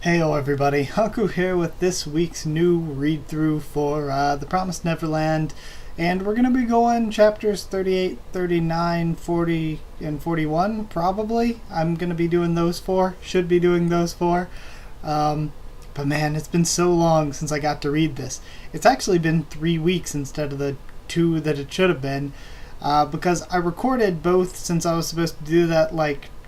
Heyo everybody, Haku here with this week's new read-through for The Promised Neverland, and we're going to be going chapters 38, 39, 40, and 41, probably. I'm going to be doing those four, should be doing those four, but man, it's been so long since I got to read this. It's actually been 3 weeks instead of the 2 that it should have been, because I recorded both since I was supposed to do that,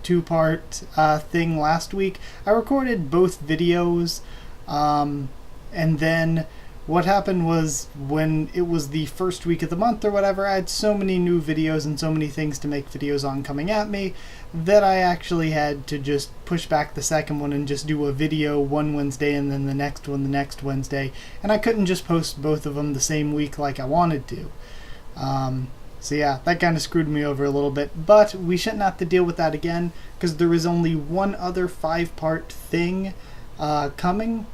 two-part thing last week. I recorded both videos, and then what happened was when it was the first week of the month or whatever, I had so many new videos and so many things to make videos on coming at me that I actually had to just push back the second one and just do a video one Wednesday and then the next one the next Wednesday, and I couldn't just post both of them the same week like I wanted to. So yeah, that kind of screwed me over a little bit, but we shouldn't have to deal with that again, because there is only one other 5-part thing coming,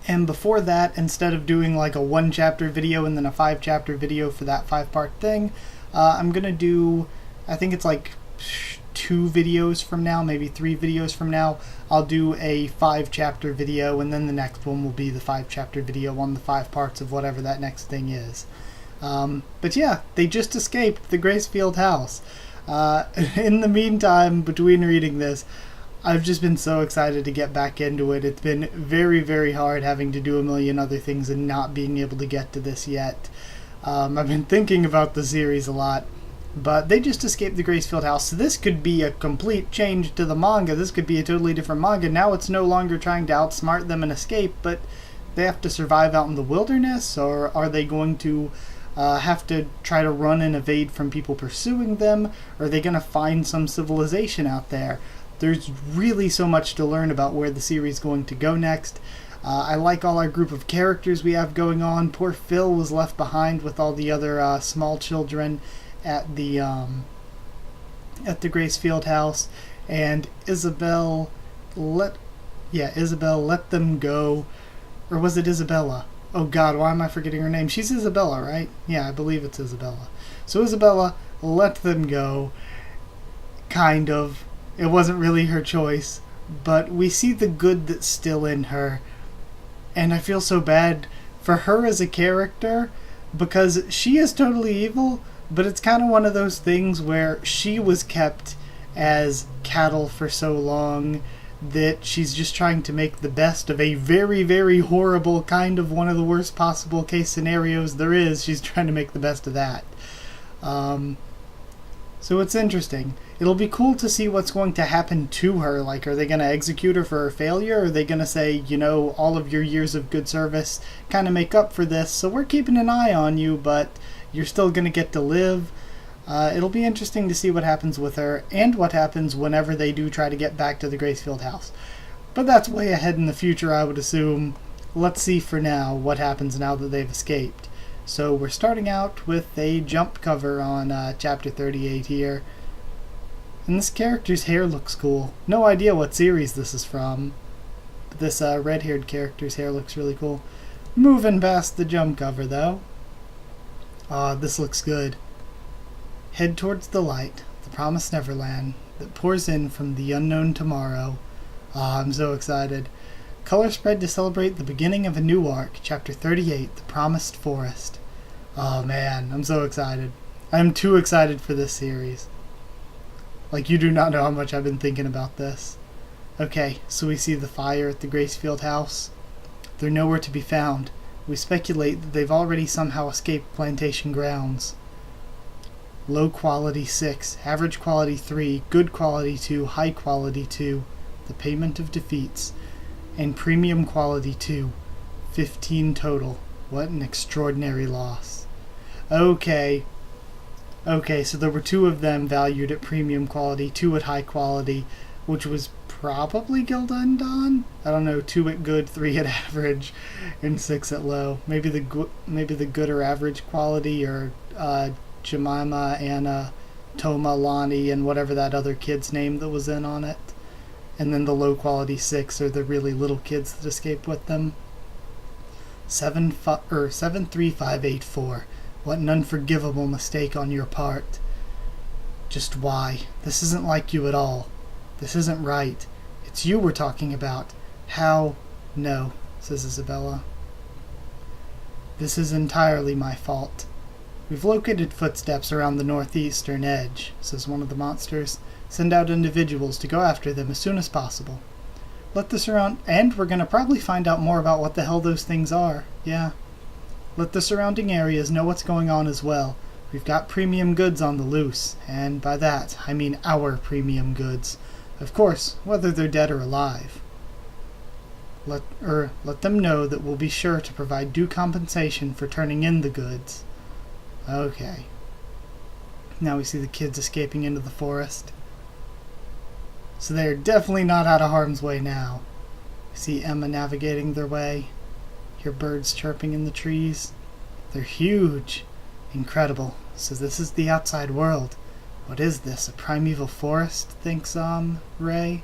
and before that, instead of doing like a 1-chapter video and then a 5-chapter video for that 5-part thing, I'm going to do, I think it's like 2 videos from now, maybe 3 videos from now, I'll do a 5-chapter video, and then the next one will be the 5-chapter video on the 5 parts of whatever that next thing is. But yeah, they just escaped the Gracefield house. In the meantime, between reading this, I've just been so excited to get back into it. It's been very, very hard having to do a million other things and not being able to get to this yet. I've been thinking about the series a lot, but they just escaped the Gracefield house, so this could be a complete change to the manga. This could be a totally different manga. Now it's no longer trying to outsmart them and escape, but they have to survive out in the wilderness, or are they going to have to try to run and evade from people pursuing them? Or are they going to find some civilization out there? There's really so much to learn about where the series is going to go next. I like all our group of characters we have going on. Poor Phil was left behind with all the other small children at the Gracefield house, and Isabel let them go. Or was it Isabella? Oh god, why am I forgetting her name? She's Isabella, right? Yeah, I believe it's Isabella. So Isabella let them go. Kind of. It wasn't really her choice, but we see the good that's still in her. And I feel so bad for her as a character, because she is totally evil, but it's kind of one of those things where she was kept as cattle for so long that she's just trying to make the best of a very, very horrible, kind of one of the worst possible case scenarios there is. She's trying to make the best of that. So it's interesting. It'll be cool to see what's going to happen to her. Like, are they going to execute her for her failure? Or are they going to say, you know, all of your years of good service kind of make up for this, so we're keeping an eye on you, but you're still going to get to live? It'll be interesting to see what happens with her, and what happens whenever they do try to get back to the Gracefield house. But that's way ahead in the future, I would assume. Let's see for now what happens now that they've escaped. So we're starting out with a jump cover on chapter 38 here. And this character's hair looks cool. No idea what series this is from, but this red-haired character's hair looks really cool. Moving past the jump cover, though. This looks good. Head towards the light, the Promised Neverland, that pours in from the unknown tomorrow. I'm so excited. Color spread to celebrate the beginning of a new arc, Chapter 38, The Promised Forest. Oh man, I'm so excited. I'm too excited for this series. Like, you do not know how much I've been thinking about this. Okay, so we see the fire at the Gracefield house. They're nowhere to be found. We speculate that they've already somehow escaped plantation grounds. Low quality 6, average quality 3, good quality 2, high quality 2, the payment of defeats, and premium quality 2, 15 total. What an extraordinary loss. Okay, so there were 2 of them valued at premium quality, 2 at high quality, which was probably Gilda and Dawn? I don't know, 2 at good, 3 at average, and 6 at low. Maybe the good or average quality, or Jemima, Anna, Toma, Lonnie, and whatever that other kid's name that was in on it. And then the low quality 6 are the really little kids that escaped with them. 73584. What an unforgivable mistake on your part. Just why? This isn't like you at all. This isn't right. It's you we're talking about. How? No, says Isabella. This is entirely my fault. We've located footsteps around the northeastern edge, says one of the monsters. Send out individuals to go after them as soon as possible. And we're gonna probably find out more about what the hell those things are. Yeah. Let the surrounding areas know what's going on as well. We've got premium goods on the loose, and by that, I mean our premium goods. Of course, whether they're dead or alive. Let them know that we'll be sure to provide due compensation for turning in the goods. Okay. Now we see the kids escaping into the forest. So they're definitely not out of harm's way now. We see Emma navigating their way. Hear birds chirping in the trees. They're huge. Incredible. So this is the outside world. What is this? A primeval forest? Thinks Ray.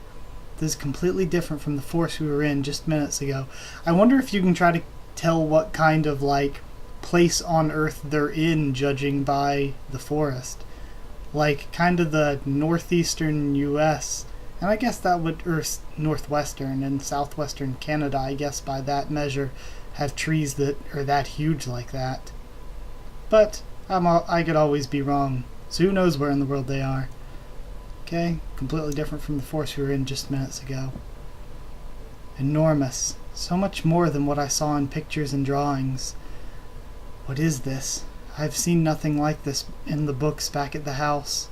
This is completely different from the forest we were in just minutes ago. I wonder if you can try to tell what kind of, place on Earth they're in, judging by the forest. Kind of the northeastern U.S., and I guess that would, or northwestern and southwestern Canada, I guess by that measure, have trees that are that huge like that. But I could always be wrong, so who knows where in the world they are. Okay, completely different from the forest we were in just minutes ago. Enormous. So much more than what I saw in pictures and drawings. What is this? I've seen nothing like this in the books back at the house.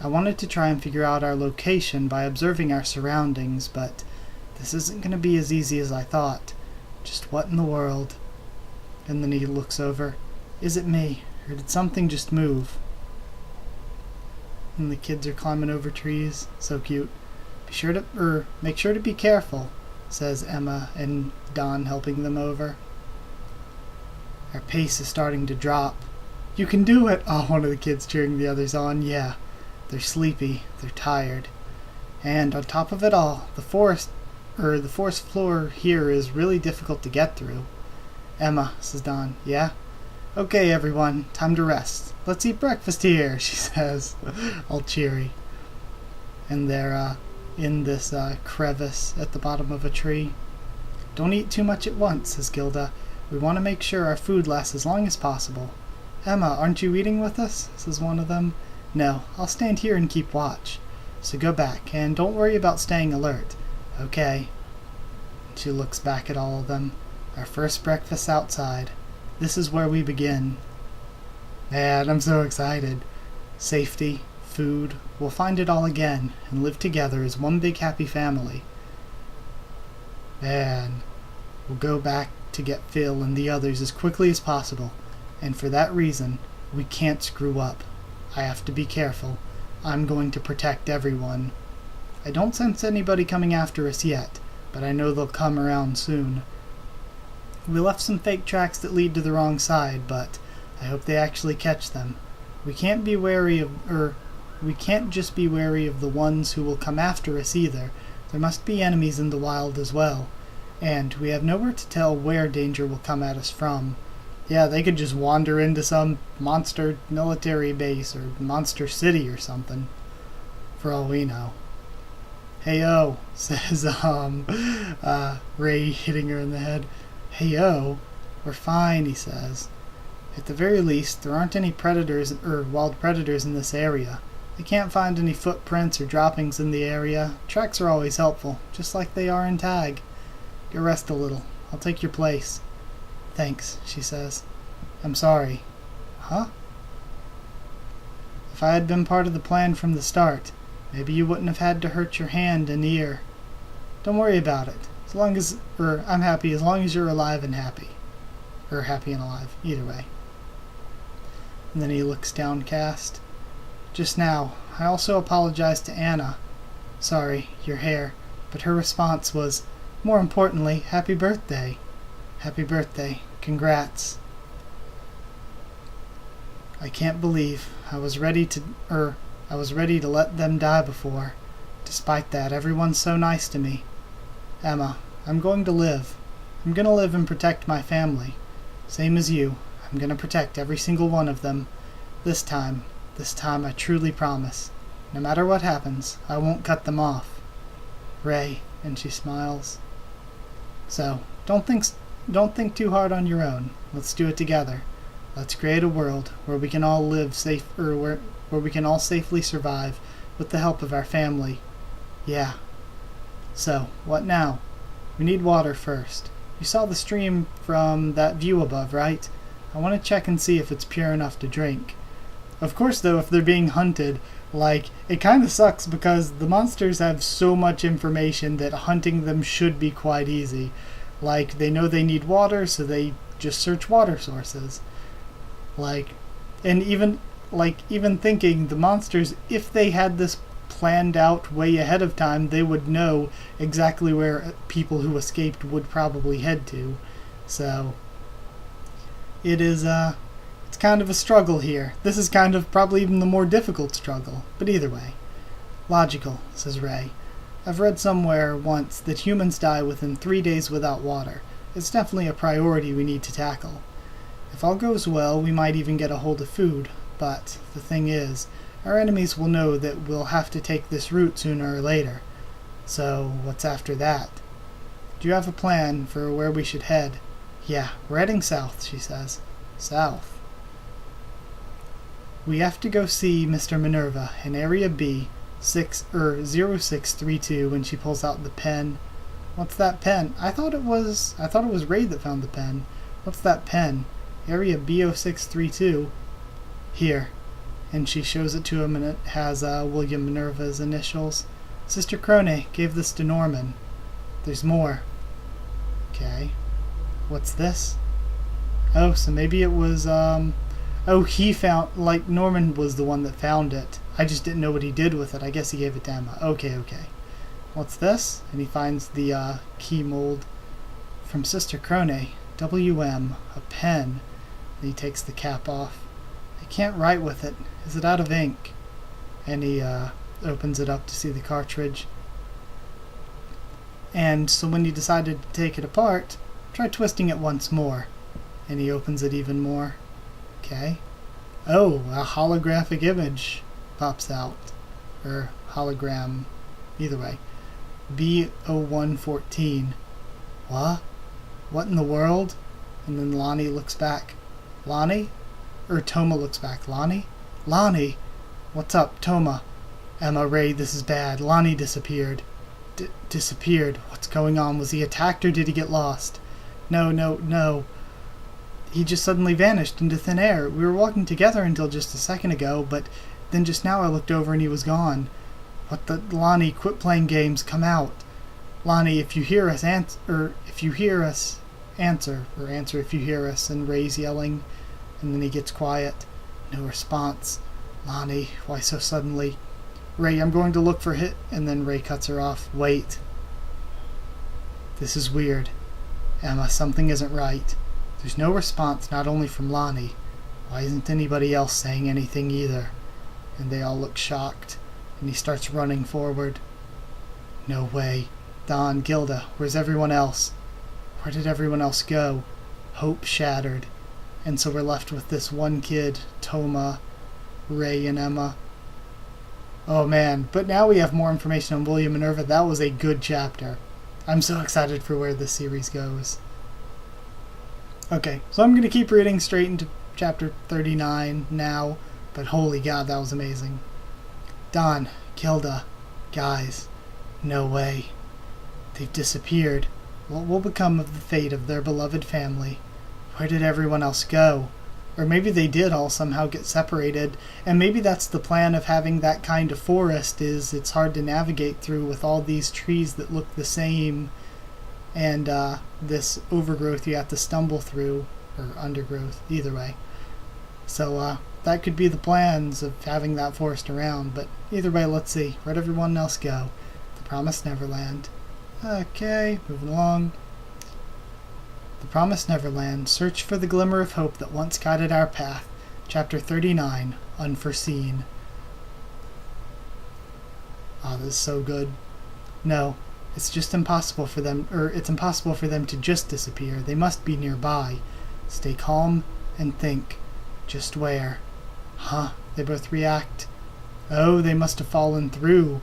I wanted to try and figure out our location by observing our surroundings, but this isn't going to be as easy as I thought. Just what in the world? And then he looks over. Is it me, or did something just move? And the kids are climbing over trees. So cute. Make sure to be careful, says Emma and Don helping them over. Our pace is starting to drop. You can do it! Oh, one of the kids cheering the others on. Yeah. They're sleepy. They're tired. And on top of it all, the forest floor here is really difficult to get through. Emma, says Don. Yeah? Okay, everyone. Time to rest. Let's eat breakfast here, she says, all cheery. And they're in this crevice at the bottom of a tree. Don't eat too much at once, says Gilda. We want to make sure our food lasts as long as possible. Emma, aren't you eating with us? Says one of them. No, I'll stand here and keep watch. So go back, and don't worry about staying alert. Okay. She looks back at all of them. Our first breakfast outside. This is where we begin. Man, I'm so excited. Safety, food, we'll find it all again, and live together as one big happy family. Man, we'll go back to get Phil and the others as quickly as possible, and for that reason, we can't screw up. I have to be careful. I'm going to protect everyone. I don't sense anybody coming after us yet, but I know they'll come around soon. We left some fake tracks that lead to the wrong side, but I hope they actually catch them. We can't just be wary of the ones who will come after us either. There must be enemies in the wild as well. And we have nowhere to tell where danger will come at us from. Yeah, they could just wander into some monster military base or monster city or something, for all we know. Hey-o, says Ray hitting her in the head. Hey-o, we're fine, he says. At the very least, there aren't any predators or wild predators in this area. They can't find any footprints or droppings in the area. Tracks are always helpful, just like they are in tag. Go rest a little. I'll take your place. Thanks, she says. I'm sorry. Huh? If I had been part of the plan from the start, maybe you wouldn't have had to hurt your hand and ear. Don't worry about it. I'm happy as long as you're alive and happy. Or happy and alive, either way. And then he looks downcast. Just now, I also apologized to Anna. Sorry, your hair. But her response was, more importantly, happy birthday. Happy birthday. Congrats. I can't believe I was ready to let them die before. Despite that, everyone's so nice to me. Emma, I'm going to live. I'm going to live and protect my family. Same as you. I'm going to protect every single one of them. This time I truly promise. No matter what happens, I won't cut them off. Ray, and she smiles. So, don't think too hard on your own. Let's do it together. Let's create a world where we can all live safe, or where we can all safely survive with the help of our family. Yeah. So, what now? We need water first. You saw the stream from that view above, right? I want to check and see if it's pure enough to drink. Of course, though, if they're being hunted, it kind of sucks because the monsters have so much information that hunting them should be quite easy. They know they need water, so they just search water sources. And even thinking the monsters, if they had this planned out way ahead of time, they would know exactly where people who escaped would probably head to. So it's kind of a struggle here. This is kind of probably even the more difficult struggle, but either way. Logical, says Ray. I've read somewhere once that humans die within 3 days without water. It's definitely a priority we need to tackle. If all goes well, we might even get a hold of food, but the thing is, our enemies will know that we'll have to take this route sooner or later. So, what's after that? Do you have a plan for where we should head? Yeah, we're heading south, she says. South. We have to go see Mr. Minerva in Area B, 0632, when she pulls out the pen. What's that pen? I thought it was Ray that found the pen. What's that pen? Area B0632. Here. And she shows it to him, and it has William Minerva's initials. Sister Crone gave this to Norman. There's more. Okay. What's this? Oh, so maybe it was, he found, Norman was the one that found it. I just didn't know what he did with it. I guess he gave it to Emma. Okay. What's this? And he finds the key mold from Sister Crone. WM. A pen. And he takes the cap off. I can't write with it. Is it out of ink? And he opens it up to see the cartridge. And so when he decided to take it apart, try twisting it once more. And he opens it even more. Okay. Oh, a holographic image pops out. Or hologram. Either way. B0114. What? What in the world? And then Lonnie looks back. Lonnie? Or Toma looks back. Lonnie? Lonnie! What's up, Toma? Emma, Ray, this is bad. Lonnie disappeared. Disappeared? What's going on? Was he attacked or did he get lost? No. He just suddenly vanished into thin air. We were walking together until just a second ago, but then just now I looked over and he was gone. What the... Lonnie, quit playing games. Come out. Lonnie, if you hear us, answer. Or if you hear us, answer. Or answer if you hear us. And Ray's yelling. And then he gets quiet. No response. Lonnie, why so suddenly? Ray, I'm going to look for hit. And then Ray cuts her off. Wait. This is weird. Emma, something isn't right. There's no response, not only from Lonnie. Why isn't anybody else saying anything either? And they all look shocked. And he starts running forward. No way. Don, Gilda, where's everyone else? Where did everyone else go? Hope shattered. And so we're left with this one kid, Toma, Ray, and Emma. Oh man, but now we have more information on William Minerva. That was a good chapter. I'm so excited for where this series goes. Okay, so I'm going to keep reading straight into chapter 39 now, but holy god, that was amazing. Don, Gilda, guys, no way. They've disappeared. What will become of the fate of their beloved family? Where did everyone else go? Or maybe they did all somehow get separated, and maybe that's the plan of having that kind of forest, is it's hard to navigate through with all these trees that look the same, and this overgrowth you have to stumble through, or undergrowth, either way. So that could be the plans of having that forest around, but either way, let's see. Where'd everyone else go? The Promised Neverland. Okay, moving along. The Promised Neverland. Search for the glimmer of hope that once guided our path. Chapter 39. Unforeseen. Oh, this is so good. No, it's just impossible for them, it's impossible for them to just disappear. They must be nearby. Stay calm and think. Just where? Huh? They both react. Oh, they must have fallen through.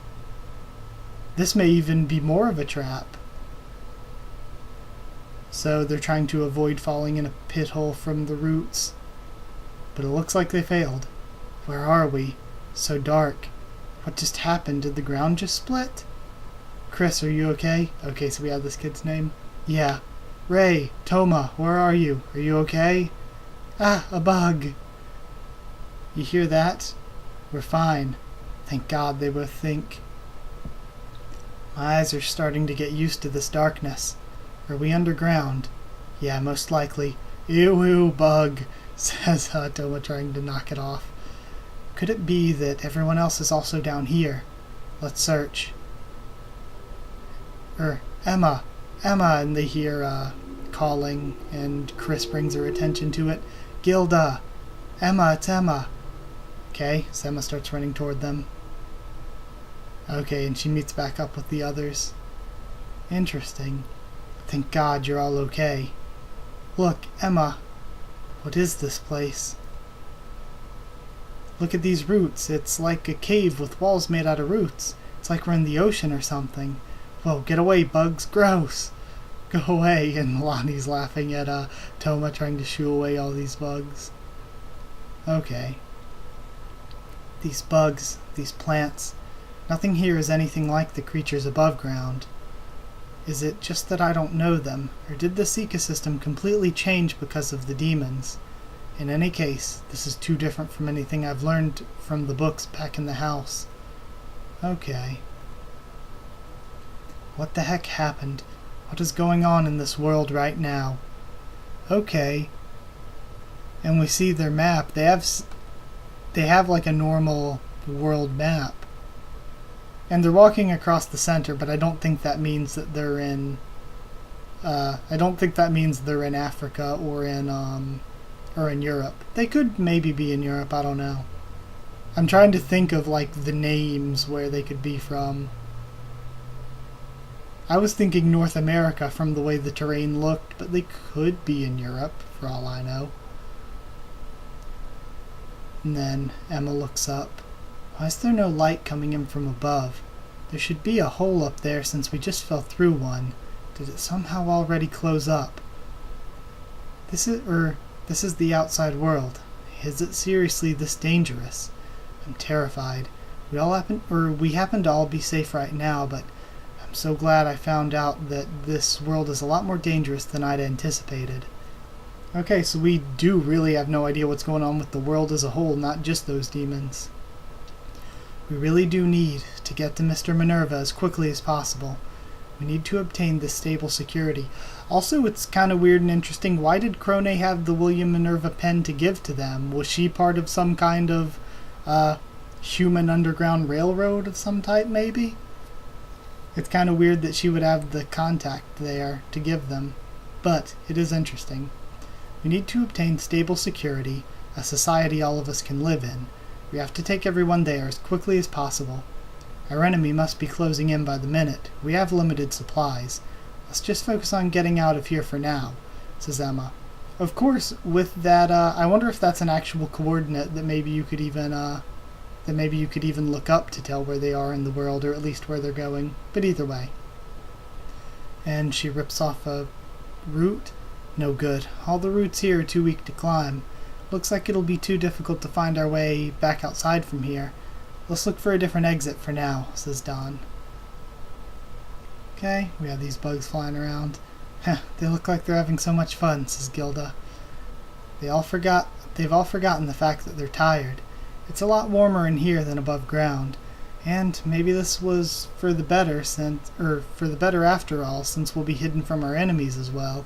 This may even be more of a trap. So they're trying to avoid falling in a pit hole from the roots. But it looks like they failed. Where are we? So dark. What just happened? Did the ground just split? Chris, are you okay? Okay, so we have this kid's name. Yeah. Ray, Toma, where are you? Are you okay? Ah, a bug. You hear that? We're fine. Thank God, they both think. My eyes are starting to get used to this darkness. Are we underground? Yeah, most likely. Ew, bug, says Toma, trying to knock it off. Could it be that everyone else is also down here? Let's search. Emma, and they hear calling, and Chris brings her attention to it. Gilda! Emma, it's Emma! Okay, so Emma starts running toward them. Okay, and she meets back up with the others. Interesting. Thank God you're all okay. Look, Emma. What is this place? Look at these roots. It's like a cave with walls made out of roots. It's like we're in the ocean or something. Whoa, get away, bugs. Gross. Go away. And Lonnie's laughing at Toma trying to shoo away all these bugs. Okay. These bugs, these plants. Nothing here is anything like the creatures above ground. Is it just that I don't know them, or did this ecosystem completely change because of the demons? In any case, this is too different from anything I've learned from the books back in the house. Okay. What the heck happened? What is going on in this world right now? Okay. And we see their map. They have like a normal world map. And they're walking across the center, but I don't think that means that they're in Africa or in Europe. They could maybe be in Europe, I don't know. I'm trying to think of like the names where they could be from. I was thinking North America from the way the terrain looked, but they could be in Europe for all I know. And then Emma looks up. Why is there no light coming in from above? There should be a hole up there since we just fell through one. Did it somehow already close up? This is the outside world. Is it seriously this dangerous? I'm terrified. We happen to all be safe right now, but I'm so glad I found out that this world is a lot more dangerous than I'd anticipated. Okay, so we do really have no idea what's going on with the world as a whole, not just those demons. We really do need to get to Mr. Minerva as quickly as possible. We need to obtain this stable security. Also, it's kind of weird and interesting. Why did Crone have the William Minerva pen to give to them? Was she part of some kind of human underground railroad of some type, maybe? It's kind of weird that she would have the contact there to give them. But it is interesting. We need to obtain stable security, a society all of us can live in. We have to take everyone there as quickly as possible. Our enemy must be closing in by the minute. We have limited supplies. Let's just focus on getting out of here for now, says Emma. Of course, with that, I wonder if that's an actual coordinate that maybe you could even look up to tell where they are in the world, or at least where they're going. But either way. And she rips off a root. No good. All the roots here are too weak to climb. Looks like it'll be too difficult to find our way back outside from here. Let's look for a different exit for now, says Don. Okay, we have these bugs flying around. Heh, they look like they're having so much fun, says Gilda. They've all forgotten the fact that they're tired. It's a lot warmer in here than above ground, and maybe this was for the better after all, since we'll be hidden from our enemies as well.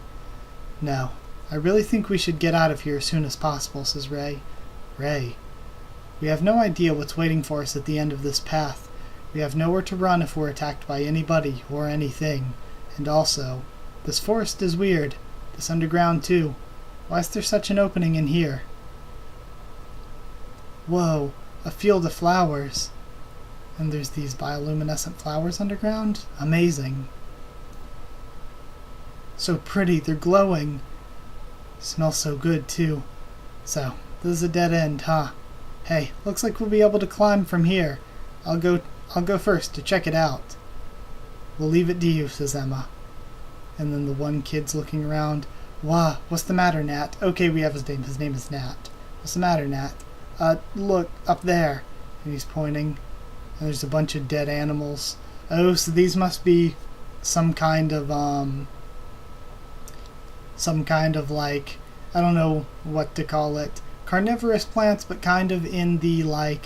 No, I really think we should get out of here as soon as possible, says Ray. Ray. We have no idea what's waiting for us at the end of this path. We have nowhere to run if we're attacked by anybody or anything. And also, this forest is weird. This underground too. Why is there such an opening in here? Whoa, a field of flowers. And there's these bioluminescent flowers underground? Amazing. So pretty, they're glowing. Smells so good too. So, this is a dead end, huh? Hey, looks like we'll be able to climb from here. I'll go first to check it out. We'll leave it to you, says Emma. And then the one kid's looking around. Wah, what's the matter, Nat? Okay, we have his name. His name is Nat. What's the matter, Nat? Look, up there. And he's pointing. And there's a bunch of dead animals. Oh, so these must be some kind of like, I don't know what to call it. Carnivorous plants, but kind of in the like,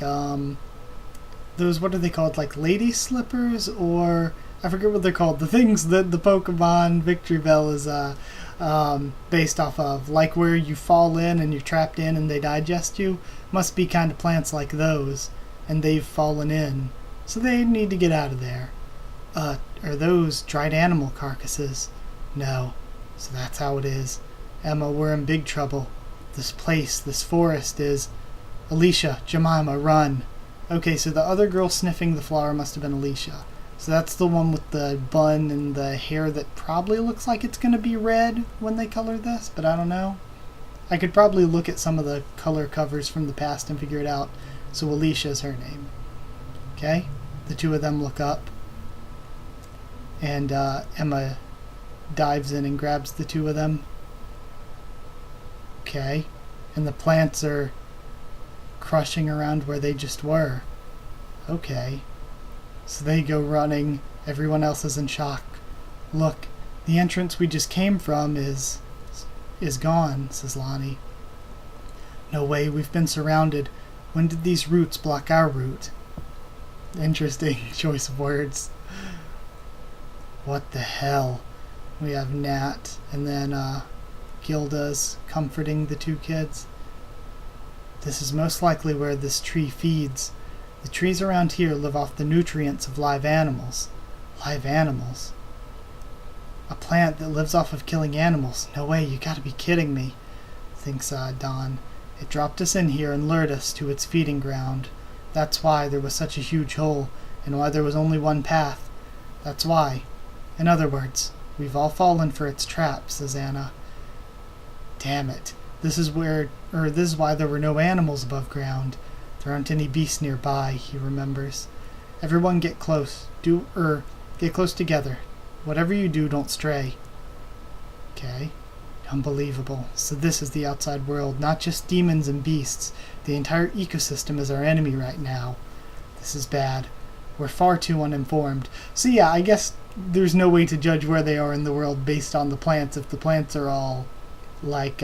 those, what are they called? Like lady slippers, or I forget what they're called. The things that the Pokemon Victory Bell is based off of. Like where you fall in and you're trapped in and they digest you. Must be kind of plants like those. And they've fallen in. So they need to get out of there. Are those dried animal carcasses? No. So that's how it is. Emma, we're in big trouble. This place, this forest is... Alicia, Jemima, run. Okay, so the other girl sniffing the flower must have been Alicia. So that's the one with the bun and the hair that probably looks like it's going to be red when they color this, but I don't know. I could probably look at some of the color covers from the past and figure it out. So Alicia is her name. Okay, the two of them look up. And Emma dives in and grabs the two of them. Okay, and the plants are crushing around where they just were. Okay, so they go running. Everyone else is in shock. Look, the entrance we just came from is gone, says Lonnie. No way, we've been surrounded. When did these roots block our route? Interesting choice of words. What the hell? We have Nat, and then Gilda's comforting the two kids. This is most likely where this tree feeds. The trees around here live off the nutrients of live animals. Live animals? A plant that lives off of killing animals? No way, you gotta be kidding me, thinks Don. It dropped us in here and lured us to its feeding ground. That's why there was such a huge hole, and why there was only one path. That's why. In other words, we've all fallen for its trap, says Anna. Damn it. This is why there were no animals above ground. There aren't any beasts nearby, he remembers. Everyone get close. Get close together. Whatever you do, don't stray. Okay. Unbelievable. So this is the outside world, not just demons and beasts. The entire ecosystem is our enemy right now. This is bad. We're far too uninformed. So yeah, I guess there's no way to judge where they are in the world based on the plants if the plants are all like,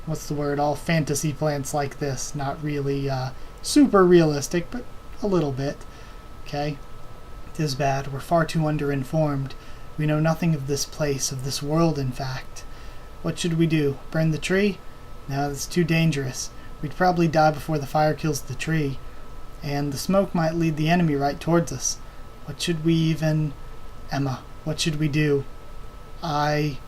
what's the word, all fantasy plants like this. Not really super realistic, but a little bit. Okay? It is bad. We're far too underinformed. We know nothing of this place, of this world, in fact. What should we do? Burn the tree? No, that's too dangerous. We'd probably die before the fire kills the tree. And the smoke might lead the enemy right towards us. What should we even... Emma, what should we do? Emma?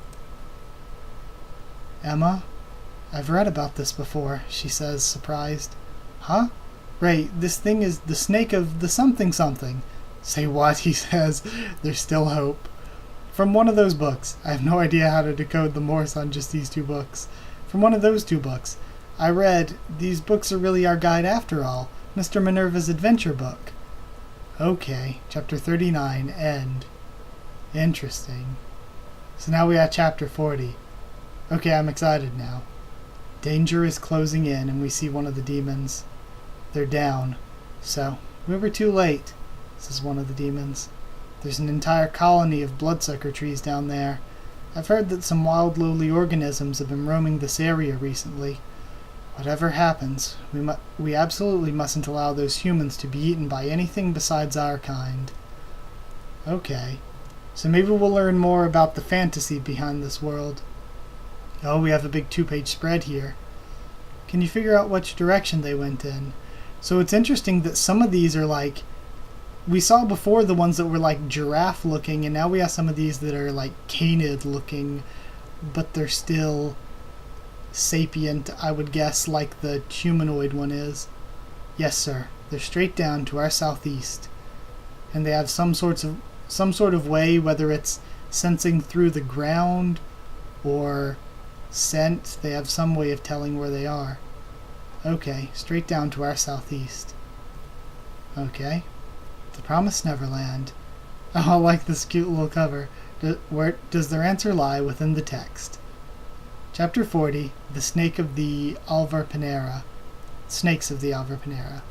I've read about this before, she says, surprised. Huh? Right, this thing is the snake of the something. Say what, he says. There's still hope. From one of those books. I have no idea how to decode the Morse on just these two books. From one of those two books. I read, these books are really our guide after all. Mr. Minerva's adventure book. Okay, chapter 39, end. Interesting. So now we have chapter 40. Okay, I'm excited now. Danger is closing in, and we see one of the demons. They're down. So, we were too late, says one of the demons. There's an entire colony of bloodsucker trees down there. I've heard that some wild lowly organisms have been roaming this area recently. Whatever happens, we absolutely mustn't allow those humans to be eaten by anything besides our kind. Okay, so maybe we'll learn more about the fantasy behind this world. Oh, we have a big 2-page spread here. Can you figure out which direction they went in? So it's interesting that some of these are like... We saw before the ones that were like giraffe looking, and now we have some of these that are like canid looking, but they're still sapient, I would guess, like the humanoid one is. Yes, sir. They're straight down to our southeast. And they have some sort of way, whether it's sensing through the ground or scent, they have some way of telling where they are. Okay, straight down to our southeast. Okay. The Promised Neverland. Oh, I like this cute little cover. Where does their answer lie within the text? Chapter 40, The Snake of the Alvarpanera. Snakes of the Alvarpanera.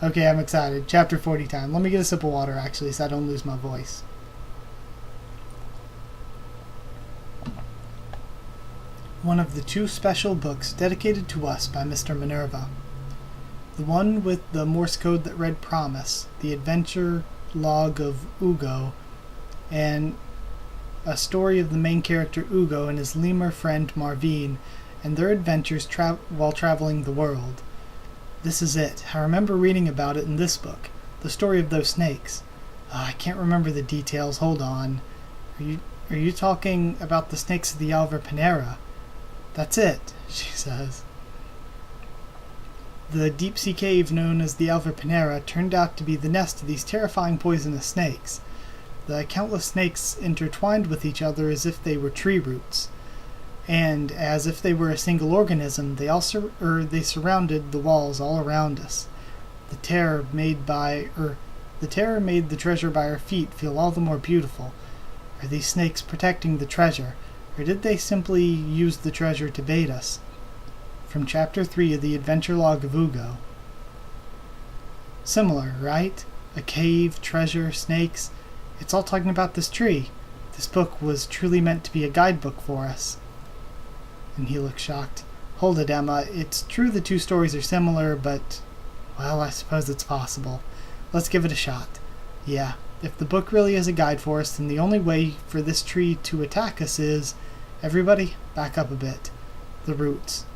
Okay, I'm excited. Chapter 40 time. Let me get a sip of water, actually, so I don't lose my voice. One of the 2 special books dedicated to us by Mr. Minerva. The one with the Morse code that read Promise, the adventure log of Ugo, and a story of the main character Ugo and his lemur friend Marvine and their adventures while traveling the world. This is it. I remember reading about it in this book, the story of those snakes. I can't remember the details. Hold on. Are you talking about the snakes of the Alvarpanera? That's it, she says. The deep-sea cave known as the Alvarpanera turned out to be the nest of these terrifying poisonous snakes. The countless snakes intertwined with each other as if they were tree roots, and as if they were a single organism, they surrounded the walls all around us. The terror made the treasure by our feet feel all the more beautiful. Are these snakes protecting the treasure, or did they simply use the treasure to bait us? From Chapter 3 of the Adventure Log of Ugo. Similar, right? A cave, treasure, snakes. It's all talking about this tree. This book was truly meant to be a guidebook for us. And he looks shocked. Hold it, Emma. It's true the 2 stories are similar, but, well, I suppose it's possible. Let's give it a shot. Yeah, if the book really is a guide for us, then the only way for this tree to attack us is... Everybody, back up a bit. The roots.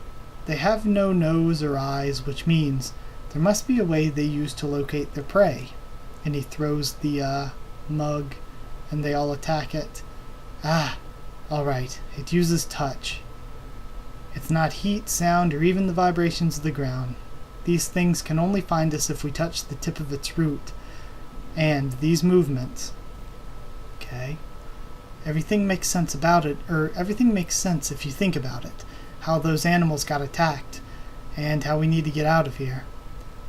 They have no nose or eyes, which means there must be a way they use to locate their prey. And he throws the mug, and they all attack it. Alright, it uses touch. It's not heat, sound, or even the vibrations of the ground. These things can only find us if we touch the tip of its root. And these movements. Okay. Everything makes sense about it, or everything makes sense if you think about it. How those animals got attacked, and how we need to get out of here.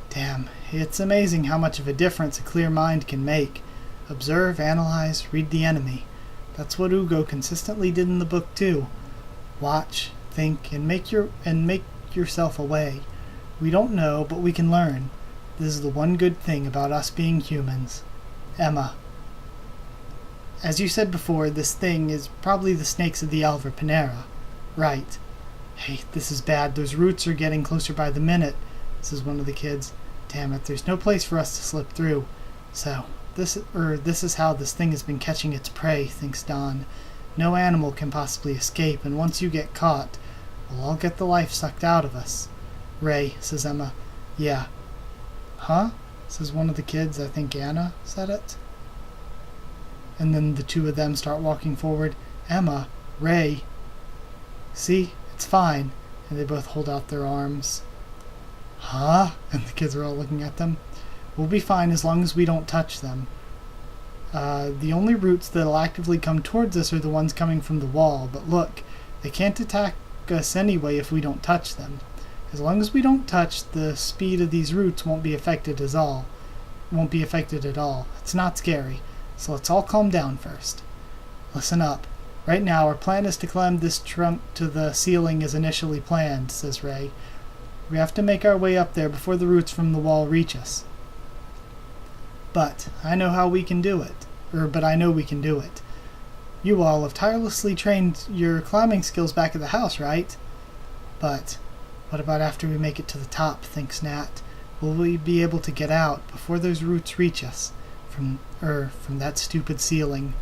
Damn, it's amazing how much of a difference a clear mind can make. Observe, analyze, read the enemy. That's what Ugo consistently did in the book too. Watch, think, and make yourself a way. We don't know, but we can learn. This is the one good thing about us being humans. Emma. As you said before, this thing is probably the snakes of the Alvarpanera. Right. Hey, this is bad. Those roots are getting closer by the minute, says one of the kids. Damn it, there's no place for us to slip through. So, this is how this thing has been catching its prey, thinks Don. No animal can possibly escape, and once you get caught, we'll all get the life sucked out of us. Ray, says Emma. Yeah. Huh? Says one of the kids. I think Anna said it. And then the 2 of them start walking forward. Emma, Ray. See? It's fine. And they both hold out their arms. Huh? And the kids are all looking at them. We'll be fine as long as we don't touch them. The only roots that'll actively come towards us are the ones coming from the wall. But look, they can't attack us anyway if we don't touch them. As long as we don't touch, the speed of these roots won't be affected at all. It's not scary. So let's all calm down first. Listen up. Right now, our plan is to climb this trunk to the ceiling as initially planned, says Ray. We have to make our way up there before the roots from the wall reach us. But I know we can do it. You all have tirelessly trained your climbing skills back at the house, right? But what about after we make it to the top, thinks Nat. Will we be able to get out before those roots reach us from that stupid ceiling?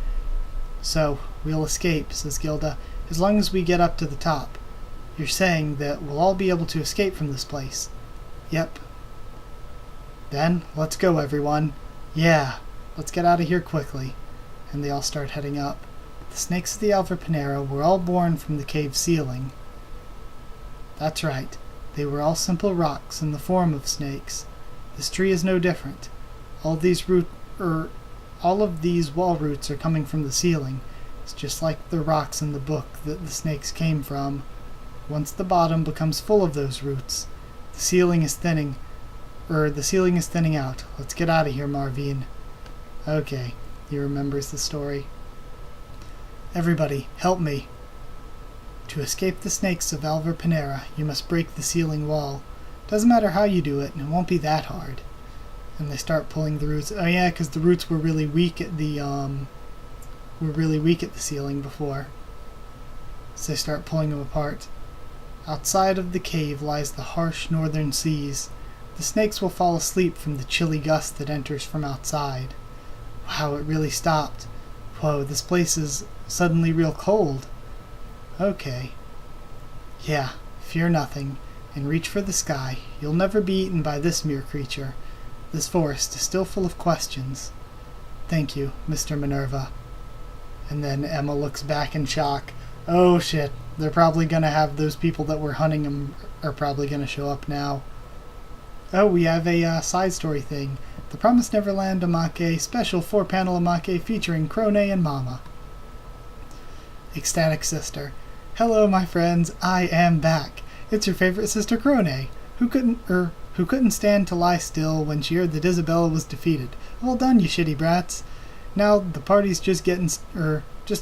So, we'll escape, says Gilda, as long as we get up to the top. You're saying that we'll all be able to escape from this place? Yep. Then, let's go, everyone. Yeah, let's get out of here quickly. And they all start heading up. The snakes of the Alvarpanera were all born from the cave ceiling. That's right. They were all simple rocks in the form of snakes. This tree is no different. All of these wall roots are coming from the ceiling. It's just like the rocks in the book that the snakes came from. Once the bottom becomes full of those roots, the ceiling is thinning out. Let's get out of here, Marvine. Okay, he remembers the story. Everybody, help me. To escape the snakes of Alverpanera, you must break the ceiling wall. Doesn't matter how you do it, and it won't be that hard. And they start pulling the roots. Oh yeah, because the roots were really weak at the ceiling before. So they start pulling them apart. Outside of the cave lies the harsh northern seas. The snakes will fall asleep from the chilly gust that enters from outside. Wow, it really stopped. Whoa, this place is suddenly real cold. Okay. Yeah, fear nothing, and reach for the sky. You'll never be eaten by this mere creature. This forest is still full of questions. Thank you, Mr. Minerva. And then Emma looks back in shock. Oh shit, they're probably gonna have those people that were hunting him are probably gonna show up now. Oh, we have a side story thing. The Promised Neverland Omake, special 4-panel Omake featuring Crone and Mama. Ecstatic Sister. Hello, my friends, I am back. It's your favorite sister Crone, who couldn't stand to lie still when she heard that Isabella was defeated. Well done, you shitty brats. Now the party's just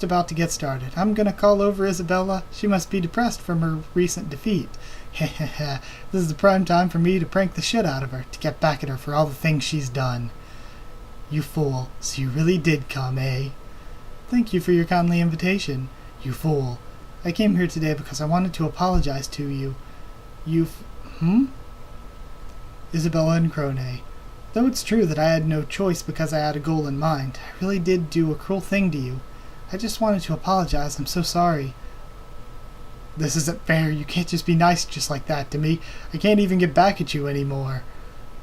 about to get started. I'm gonna call over Isabella. She must be depressed from her recent defeat. This is the prime time for me to prank the shit out of her, to get back at her for all the things she's done. You fool, so you really did come, eh? Thank you for your kindly invitation. You fool. I came here today because I wanted to apologize to you. Isabella and Crone. Though it's true that I had no choice because I had a goal in mind, I really did do a cruel thing to you. I just wanted to apologize. I'm so sorry. This isn't fair. You can't just be nice just like that to me. I can't even get back at you anymore.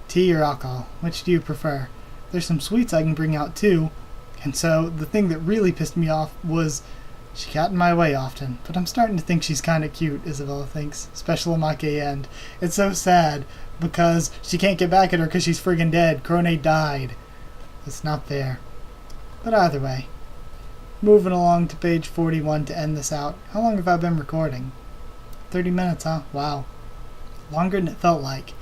Tea or alcohol? Which do you prefer? There's some sweets I can bring out too. And so, the thing that really pissed me off was she got in my way often. But I'm starting to think she's kinda cute, Isabella thinks. Special Omake end. It's so sad because she can't get back at her because she's friggin' dead. Crone died. It's not fair. But either way. Moving along to page 41 to end this out. How long have I been recording? 30 minutes, huh? Wow. Longer than it felt like.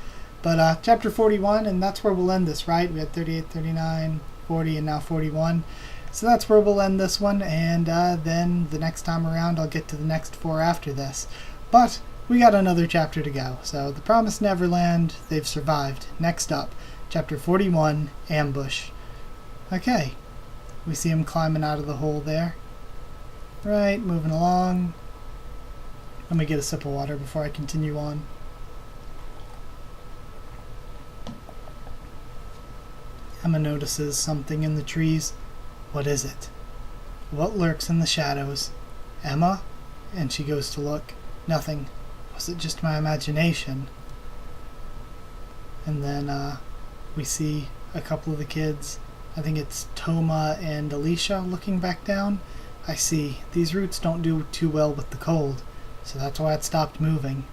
But chapter 41, and that's where we'll end this, right? We had 38, 39, 40, and now 41. So that's where we'll end this one, and then the next time around I'll get to the next 4 after this. But we got another chapter to go. So the Promised Neverland, they've survived. Next up, chapter 41, Ambush. Okay. We see him climbing out of the hole there. Right, moving along. Let me get a sip of water before I continue on. Emma notices something in the trees. What is it? What lurks in the shadows? Emma? And she goes to look. Nothing. Was it just my imagination? And then we see a couple of the kids. I think it's Toma and Alicia looking back down. I see. These roots don't do too well with the cold, so that's why it stopped moving.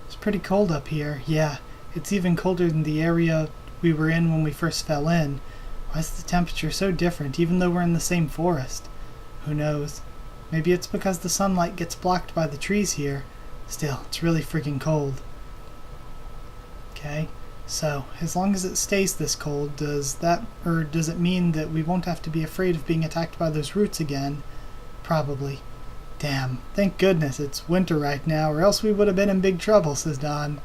It's pretty cold up here. Yeah, it's even colder than the area we were in when we first fell in. Why is the temperature so different, even though we're in the same forest? Who knows? Maybe it's because the sunlight gets blocked by the trees here. Still, it's really freaking cold. Okay. So, as long as it stays this cold, does it mean that we won't have to be afraid of being attacked by those roots again? Probably. Damn, thank goodness it's winter right now, or else we would have been in big trouble, says Don.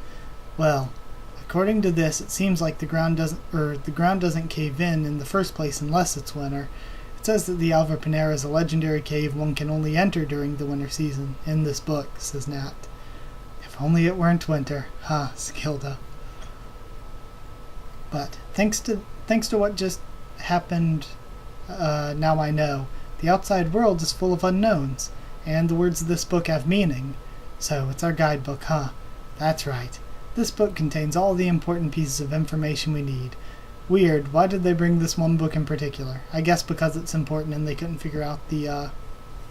Well, according to this, it seems like the ground doesn't cave in the first place unless it's winter. It says that the Alverpanera is a legendary cave one can only enter during the winter season, in this book, says Nat. If only it weren't winter, huh, Skilda. But thanks to what just happened, now I know. The outside world is full of unknowns, and the words of this book have meaning. So it's our guidebook, huh? That's right. This book contains all the important pieces of information we need. Weird, why did they bring this one book in particular? I guess because it's important and they couldn't figure out the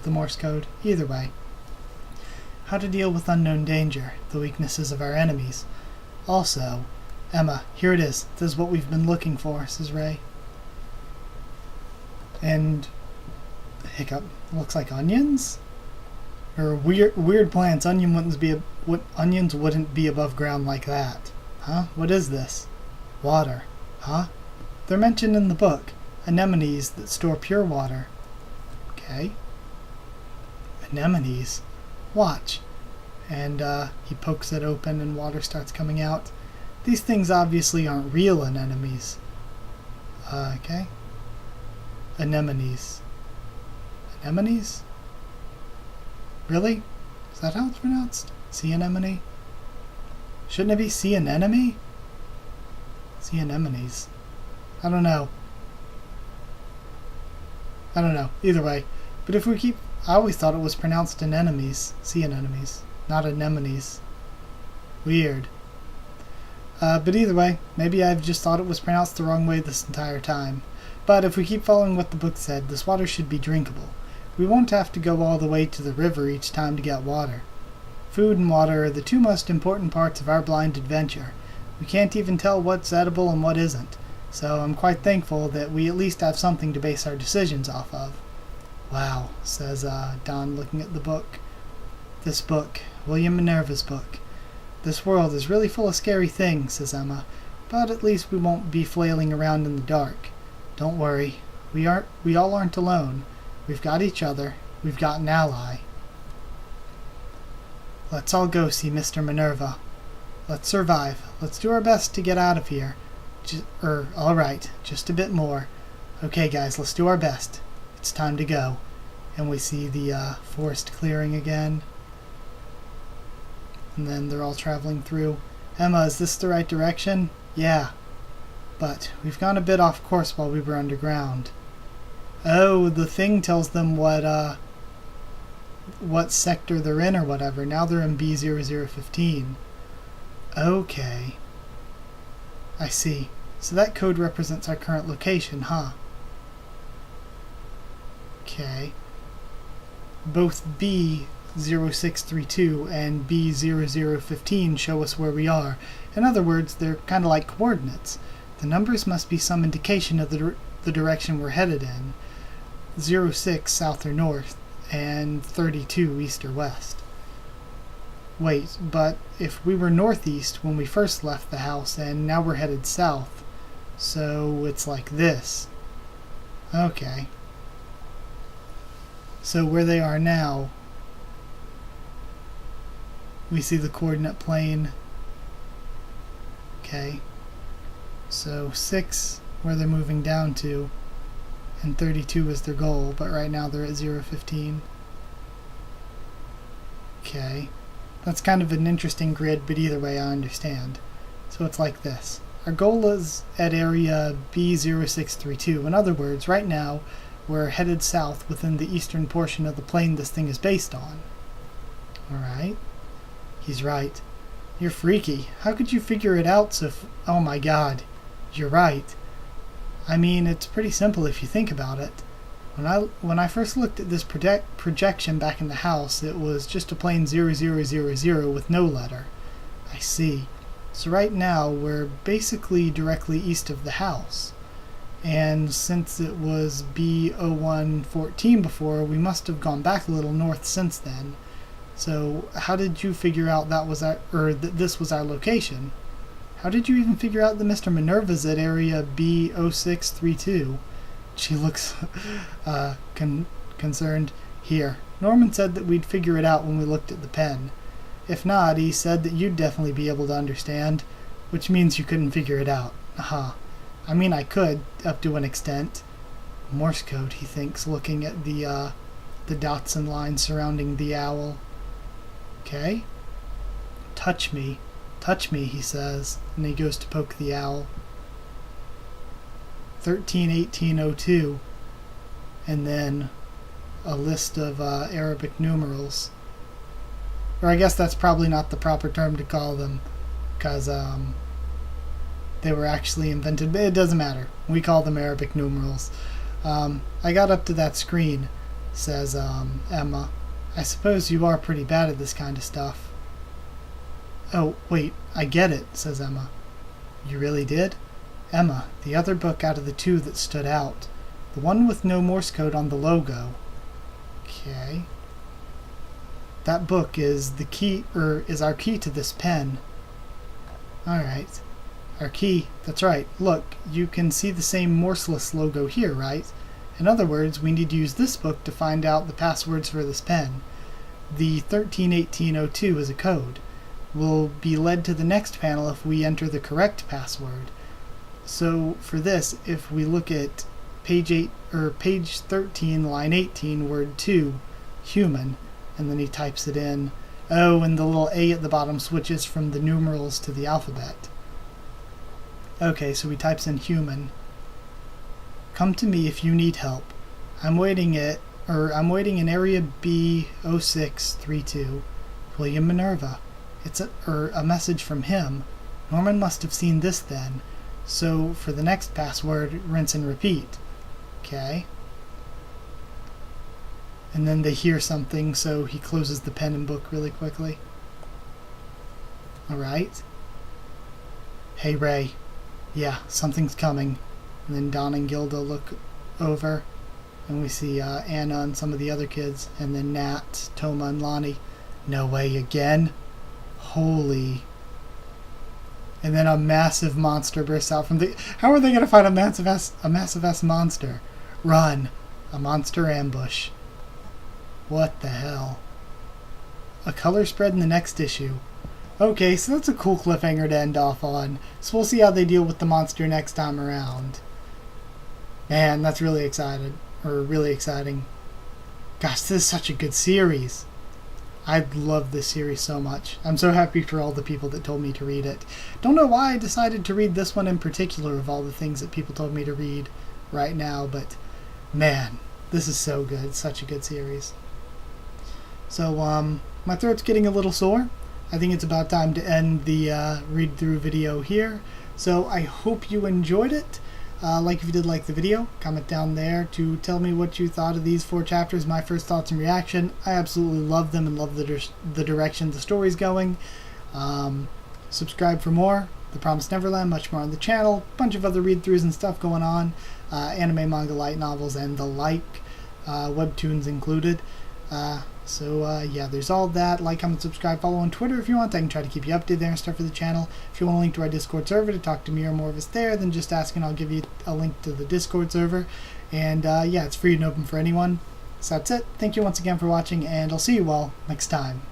Morse code. Either way. How to deal with unknown danger, the weaknesses of our enemies. Also, Emma, here it is. This is what we've been looking for, says Ray. And hiccup. Looks like onions? Or weird plants. Onions wouldn't be above ground like that. Huh? What is this? Water. Huh? They're mentioned in the book. Anemones that store pure water. Okay. Anemones. Watch. And he pokes it open and water starts coming out. These things obviously aren't real anemones. Okay. Anemones. Anemones? Really? Is that how it's pronounced? Sea anemone? Shouldn't it be sea anemone? Sea anemones. I don't know. Either way. But if we keep... I always thought it was pronounced anemones. Sea anemones. Not anemones. Weird. But either way, maybe I've just thought it was pronounced the wrong way this entire time. But if we keep following what the book said, this water should be drinkable. We won't have to go all the way to the river each time to get water. Food and water are the two most important parts of our blind adventure. We can't even tell what's edible and what isn't, so I'm quite thankful that we at least have something to base our decisions off of. Wow, says Don, looking at the book. This book, William Minerva's book. This world is really full of scary things, says Emma, but at least we won't be flailing around in the dark. Don't worry, we all aren't alone. We've got each other. We've got an ally. Let's all go see Mr. Minerva. Let's survive. Let's do our best to get out of here. Alright, just a bit more. Okay, guys, let's do our best. It's time to go. And we see the forest clearing again. And then they're all traveling through. Emma, is this the right direction? Yeah. But we've gone a bit off course while we were underground. Oh, the thing tells them what sector they're in or whatever. Now they're in B0015. Okay. I see. So that code represents our current location, huh? Okay. Both B0632 and B0015 show us where we are. In other words, they're kind of like coordinates. The numbers must be some indication of the direction we're headed in. 06 south or north, and 32 east or west. Wait, but if we were northeast when we first left the house, and now we're headed south, so it's like this. Okay. So where they are now, we see the coordinate plane. Okay. So 6, where they're moving down to, and 32 is their goal, but right now they're at 015. Okay. That's kind of an interesting grid, but either way I understand. So it's like this. Our goal is at area B0632. In other words, right now we're headed south within the eastern portion of the plane this thing is based on. Alright. He's right. You're freaky. How could you figure it out so oh my god. You're right. I mean, it's pretty simple if you think about it. When I first looked at this projection back in the house, it was just a plain 0000 with no letter. I see. So right now, we're basically directly east of the house. And since it was B0114 before, we must have gone back a little north since then. So how did you figure out that this was our location? How did you even figure out that Mr. Minerva's at area B0632? She looks concerned. Here, Norman said that we'd figure it out when we looked at the pen. If not, he said that you'd definitely be able to understand, which means you couldn't figure it out. Aha. I mean, I could, up to an extent. Morse code, he thinks, looking at the dots and lines surrounding the owl. Okay. Touch me, he says, and he goes to poke the owl. 131802, and then a list of Arabic numerals. Or I guess that's probably not the proper term to call them, because they were actually invented, but it doesn't matter. We call them Arabic numerals. I got up to that screen, says Emma. I suppose you are pretty bad at this kind of stuff. Oh, wait, I get it, says Emma. You really did? Emma, the other book out of the two that stood out. The one with no Morse code on the logo. Okay. That book is the key, is our key to this pen. Alright. Our key, that's right. Look, you can see the same Morseless logo here, right? In other words, we need to use this book to find out the passwords for this pen. the 131802 is a code. We'll be led to the next panel if we enter the correct password. So for this, if we look at page 13, line 18, word 2, human, and then he types it in. Oh, and the little A at the bottom switches from the numerals to the alphabet. Okay, so he types in human. Come to me if you need help. I'm waiting in area B0632. William Minerva. It's a message from him. Norman must have seen this then. So for the next password, rinse and repeat. Okay. And then they hear something, so he closes the pen and book really quickly. Alright. Hey, Ray. Yeah, something's coming. And then Don and Gilda look over, and we see Anna and some of the other kids, and then Nat, Toma, and Lonnie. No way again? Holy. And then a massive monster bursts out from the... How are they going to find a massive S monster? Run. A monster ambush. What the hell? A color spread in the next issue. Okay, so that's a cool cliffhanger to end off on. So we'll see how they deal with the monster next time around. Man, that's really exciting. Gosh, this is such a good series. I love this series so much. I'm so happy for all the people that told me to read it. Don't know why I decided to read this one in particular of all the things that people told me to read right now, but man, this is so good. Such a good series. So, my throat's getting a little sore. I think it's about time to end the read-through video here. So, I hope you enjoyed it. If you did like the video, comment down there to tell me what you thought of these 4 chapters, my first thoughts and reaction. I absolutely love them and love the direction the story's going. Subscribe for more. The Promised Neverland, much more on the channel. Bunch of other read-throughs and stuff going on. Anime, manga, light novels, and the like. Webtoons included. Yeah, there's all that. Like, comment, subscribe, follow on Twitter if you want. I can try to keep you updated there and stuff for the channel. If you want a link to our Discord server to talk to me or more of us there, then just ask and I'll give you a link to the Discord server. And yeah, it's free and open for anyone. So that's it. Thank you once again for watching, and I'll see you all next time.